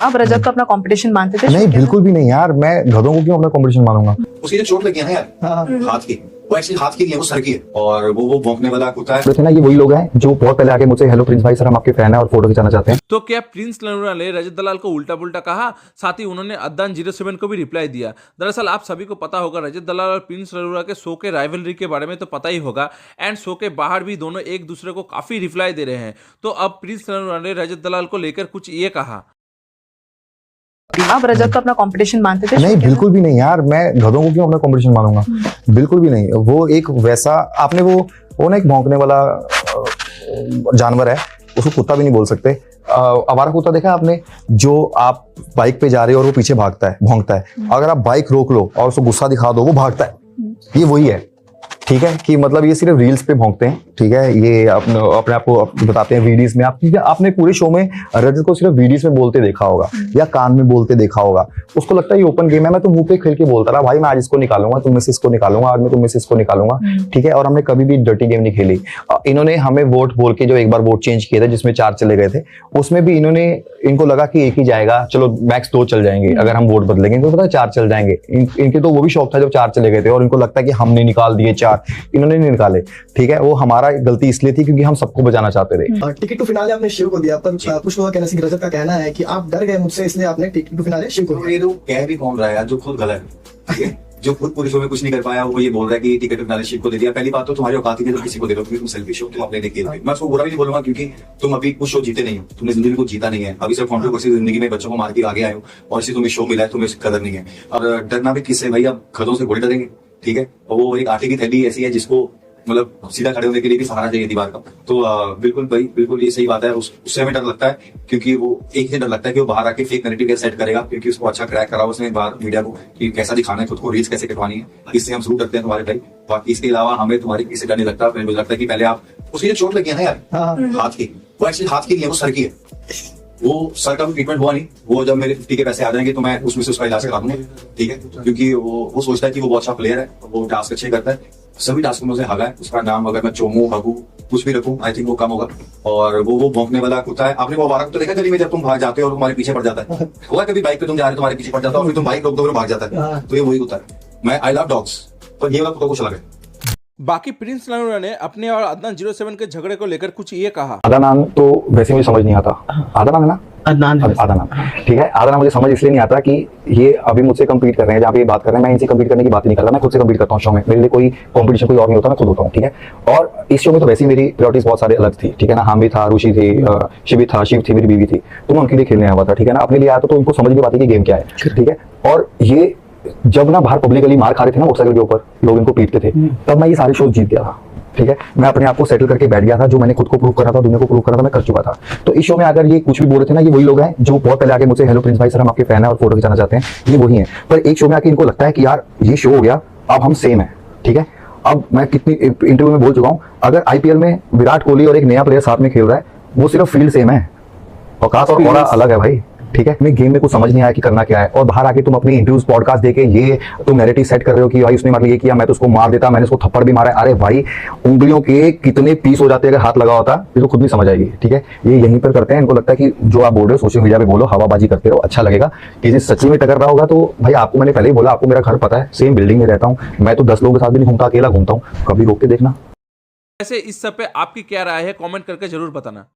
आप रजत को अपना कंपटीशन मानते थे? नहीं, बिल्कुल भी नहीं यार। मैं गधों को क्यों अपना कंपटीशन मानूंगा? उसकी जो चोट लगी है ना यार हाथ की, वो एक्चुअली हाथ की नहीं है, वो सर की है। और वो भौंकने वाला कुत्ता है। थे ना, ये वही लोग हैं जो बहुत पहले आके मुझसे हेलो प्रिंस भाई सर हम आपके फैन है और फोटो खिंचाना चाहते हैं। तो क्या प्रिंस नरूरा ने रजत दलाल को उल्टा पुल्टा कहा? साथ ही उन्होंने अद्दान 07 को भी रिप्लाई दिया। दरअसल आप सभी को पता होगा, रजत दलाल और प्रिंस नरूरा के शो के राइवलरी के बारे में तो पता ही होगा, एंड शो के बाहर भी दोनों एक दूसरे को काफी रिप्लाई दे रहे हैं। तो अब प्रिंस नरूरा ने रजत दलाल को लेकर कुछ ये कहा। आप रजत को अपना कंपटीशन मानते थे? नहीं, बिल्कुल भी नहीं यार। मैं गधों को क्यों अपना कंपटीशन मानूंगा? बिल्कुल भी नहीं। वो एक वैसा आपने वो ना एक भौंकने वाला जानवर है, उसको कुत्ता भी नहीं बोल सकते। आवारा कुत्ता देखा है आपने? जो आप बाइक पे जा रहे हो और वो पीछे भागता है, भौंकता है। अगर आप बाइक रोक लो और उसको गुस्सा दिखा दो, वो भागता है। ये वही है, ठीक है? कि मतलब ये सिर्फ रील्स पे भौंकते हैं, ठीक है? ये अपने आप को बताते हैं वीडियोस में। आपने पूरे शो में रजत को सिर्फ वीडियोस में बोलते देखा होगा या कान में बोलते देखा होगा। उसको लगता है ये ओपन गेम है। मैं तो मुंह पे खेल के बोलता रहा, भाई मैं आज इसको निकालूंगा, तुम में से इसको निकालूंगा, आज मैं तुम में से इसको निकालूंगा, ठीक है? और हमने कभी भी डर्टी गेम नहीं खेली। इन्होंने हमें वोट बोल के जो एक बार वोट चेंज किए थे जिसमें 4 चले गए थे, उसमें भी इनको लगा कि एक ही जाएगा, चलो मैक्स 2 चल जाएंगे अगर हम वोट बदलेंगे। इनको पता है 4 चल जाएंगे। इनके तो वो भी शौक था जब 4 चले गए थे, और इनको लगता है कि हमने निकाल दिए 4, इन्होंने नहीं निकाले, ठीक है? वो हमारा गलती इसलिए थी क्योंकि हम सबको बचाना चाहते थे। टिकट टू फिनाले आपने शिव को दिया, पर कुछ लोगों का कहना है, रजत का कहना है कि आप डर गए मुझसे इसलिए आपने टिकट टू फिनाले शिव को दिया। ये तो कह भी कौन रहा है यार, जो खुद गलत है, ठीक है? जो खुद पूरे शो में कुछ नहीं कर पाया वो ये बोल रहा है कि टिकट टू फिनाले शिव को दे दिया। पहली बात तो तुम्हारी औकात ही नहीं तो किसी को दे दो, क्योंकि तुम सेल्फिश हो, तुम अपने लिए खेल रहे हो। मैं उसको बुरा भी नहीं बोलूंगा क्योंकि तुम अभी कुछ शो जीते नहीं हो, तुमने जिंदगी को जीता नहीं है। अभी सिर्फ कॉन्ट्रोवर्सी जिंदगी में बच्चों को मार के आगे आए हो और इसी तुम्हें शो मिला है, तुम्हें कदर नहीं है। और डरना भी किससे भाई? अब गधों से थोड़ी डरेंगे, ठीक है? और वो एक आटे की थैली ऐसी है जिसको मतलब सीधा खड़े होने के लिए भी सहारा चाहिए दीवार का। तो बिल्कुल भाई, बिल्कुल ये सही बात है। उससे हमें डर लगता है क्योंकि वो एक ही डर लगता है कि वो बाहर आके फेक नैरेटिव सेट करेगा, क्योंकि उसको अच्छा क्रैक करा उसने बाहर मीडिया को कि कैसा दिखाना है खुद को, रील्स कैसे कटवानी है। इससे हम शुरू करते हैं तुम्हारे भाई। बाकी इसके अलावा हमें तुम्हारी किसी डर नहीं लगता। मुझे लगता है कि पहले आप उसकी जो चोट लगी है ना यार हाथ की, वो एक्चुअली हाथ की नहीं है, वो सर की है। वो सर का भी ट्रीटमेंट हुआ नहीं। वो जब मेरे 50 के पैसे आ जाएंगे तो मैं उसमें से उसका इलाज करा दूंगा, ठीक है? क्योंकि वो सोचता है कि वो बहुत अच्छा प्लेयर है, वो टास्क अच्छे करता है, सभी टास्क में उसे हगा है। उसका नाम अगर मैं चोमू हगू कुछ भी रखूं, आई थिंक वो कम होगा। और वो भौंकने वाला कुत्ता है। आपने वो आवारा कुत्ता देखा गली में जब तुम भाग जाते हो और तुम्हारे पीछे पड़ जाता है? हुआ कभी बाइक पे तुम जा रहे हो, तुम्हारे पीछे पड़ जाता है और फिर तुम बाइक रोक दो और भाग जाता है? तो ये वही कुत्ता है। मैं आई लव डॉग्स, पर ये वाला कुत्ता को चला गया। बाकी प्रिंस नरूरा ने अपने और अदनान 07 के झगड़े को लेकर कुछ ये कहा। आधा नाम तो वैसे मुझे समझ नहीं आता। आधा नाम है ना? आधा नाम, ठीक है? आधा नाम मुझे समझ इसलिए नहीं आता कि ये अभी मुझसे कम्पीट कर रहे हैं, जहाँ पे ये बात कर रहे हैं। मैं इनसे कम्पीट करने की बात नहीं कर रहा, मैं खुद से कम्पीट करता हूँ शो में। मेरे लिए कोई कॉम्पिटिशन कोई और नहीं होता, मैं खुद होता हूँ, ठीक है? और इस शो में तो वैसे ही मेरी प्रायोरिटीज बहुत सारे अलग थी, ठीक है ना? हम भी था, रुचि थी, शिविर था, शिव थी, मेरी बीवी थी। तो मैं उनके लिए खेलने आया था, ठीक है ना? अपने लिए आया तो उनको समझ नहीं पाती कि गेम क्या है, ठीक है? और ये जब ना बाहर पब्लिकली मार खा रहे थे ना मोटरसाइकिल के ऊपर, लोग इनको पीटते थे, तब मैं ये सारे शो जीत गया था, ठीक है? मैं अपने आप को सेटल करके बैठ गया था। जो मैंने खुद को प्रूव करा था, दुनिया को प्रूव करा था, मैं कर चुका था। तो इस शो में अगर ये कुछ भी बोल रहे थे ना, ये वही लोग हैं जो बहुत पहले आके मुझसे हेलो प्रिंस भाई सर हम आपके फैन है और फोटो खिंचाना चाहते हैं, ये वही हैं। पर एक शो में आके इनको लगता है कि यार ये शो हो गया, अब हम सेम है, ठीक है? अब मैं कितनी इंटरव्यू में बोल चुका हूँ, अगर IPL में विराट कोहली और एक नया प्लेयर साथ में खेल रहा है, वो सिर्फ फील्ड सेम है, औकात और ऑरा अलग है भाई, ठीक है? तुम्हें गेम में कुछ समझ नहीं आया कि करना क्या है, और बाहर आके तुम अपनी इंटरव्यूज पॉडकास्ट देके ये तुम नैरेटिव सेट कर रहे हो कि भाई उसने मतलब ये किया, मैं तो उसको मार देता, मैंने उसको थप्पड़ भी मारा है। अरे भाई, उंगलियों के कितने पीस हो जाते हैं अगर हाथ लगा होता, ये तो खुद भी समझ आएगी, ठीक है? ये यहीं पर करते हैं। इनको लगता है कि जो आप बोल रहे हो सोशल मीडिया पे बोलो, हवाबाजी करते रहो, अच्छा लगेगा। किसी सच्ची में टकर रहा होगा तो भाई आपको मैंने पहले ही बोला, आपको मेरा घर पता है, सेम बिल्डिंग में रहता हूँ मैं, तो 10 लोगों के साथ भी नहीं घूमता, अकेला घूमता हूँ, कभी रोक के देखना। वैसे इस सब पे आपकी क्या राय है, कमेंट करके जरूर बताना।